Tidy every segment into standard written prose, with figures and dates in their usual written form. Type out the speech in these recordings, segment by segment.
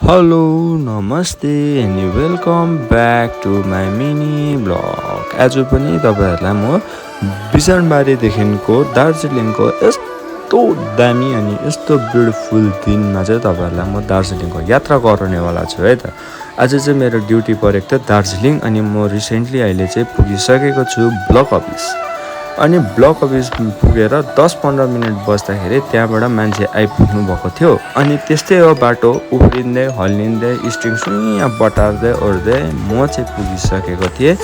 Hello नमस्ते and welcome back to my mini blog. आज पनि तपाईहरुलाई म बिजनबारीदेखिको दार्जिलिङको यस्तो दामी अनि यस्तो ब्युटिफुल दिनमा चाहिँ तपाईहरुलाई म दार्जिलिङको यात्रा गराउनेवाला छु है त। आज चाहिँ मेरो ड्युटी परेको थियो दार्जिलिङ अनि म रिसेन्टली अहिले चाहिँ पुगिसकेको छु ब्लक अफिस। अनि ब्लक अफिस पुगेर 10-15 मिनेट बस्दाखेरि त्यहाँबाट मान्छे आइपुग्नु भएको थियो। अनि त्यस्तै हो बाटो उफ्रिँदै हल्लिँदै स्ट्रिङ सुइया बटार्दै ओर्दै म चाहिँ पुगिसकेको थिएँ।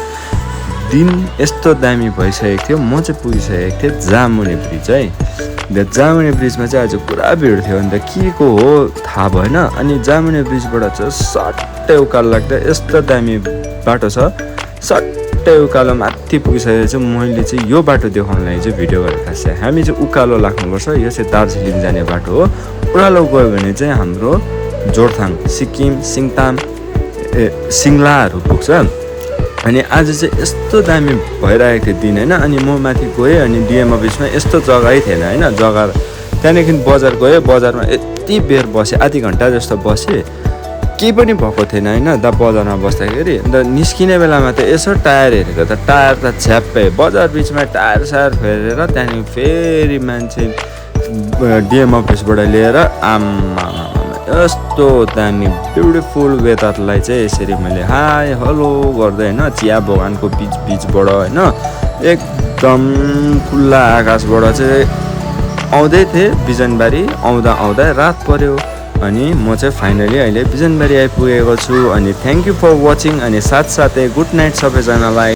दिन यस्तो दामी भइसकेको थियो। म चाहिँ पुगिसकेको थिएँ जामुने ब्रिज है। जामुने ब्रिजमा चाहिँ आज पुरा भिड थियो। अन्त के को हो थाहा भएन। अनि जामुने ब्रिजबाट चाहिँ सट्टै उकालो लाग्दा यस्तो दामी बाटो छ। सट्टै उकालो माथि पुगिसकेर चाहिँ मैले चाहिँ यो बाटो देखाउन लागि चाहिँ भिडियो गरेको थिएँ। हामी चाहिँ उकालो लाग्नुपर्छ। यो चाहिँ दार्जिलिङ जाने बाटो हो। उकालो गयो भने चाहिँ हाम्रो जोरथाङ सिक्किम सिङताम सिङ्लाहरू पुग्छ। अनि आज चाहिँ यस्तो दामी भइरहेको थियो दिन होइन। अनि म माथि गएँ अनि डिएम अफिसमा यस्तो जग्गै थिएन होइन। जग्गा त्यहाँदेखि बजार गएँ। बजारमा यति बेर बसेँ, आधी घन्टा जस्तो बसेँ। केही पनि भएको थिएन होइन दा बजारमा बस्दाखेरि। अन्त निस्किने बेलामा त यसो टायर हेरेको त टायर त छ्याप्पै बजार बिचमा टायर सायर फेरेर त्यहाँदेखि फेरि मान्छे डिएम अफिसबाट लिएर आम्मा यस्तो दामी ब्युटिफुल वेदरलाई चाहिँ यसरी मैले हाई हेलो गर्दै होइन चिया बगानको बिचबाट होइन एकदम खुल्ला आकाशबाट चाहिँ आउँदै थिएँ बिजनबारी। आउँदा रात पर्यो। अनि म चाहिँ फाइनली अहिले बिजनबारी आइपुगेको छु। अनि थ्याङ्क यू फर वाचिङ। अनि साथसाथै गुड नाइट सबैजनालाई।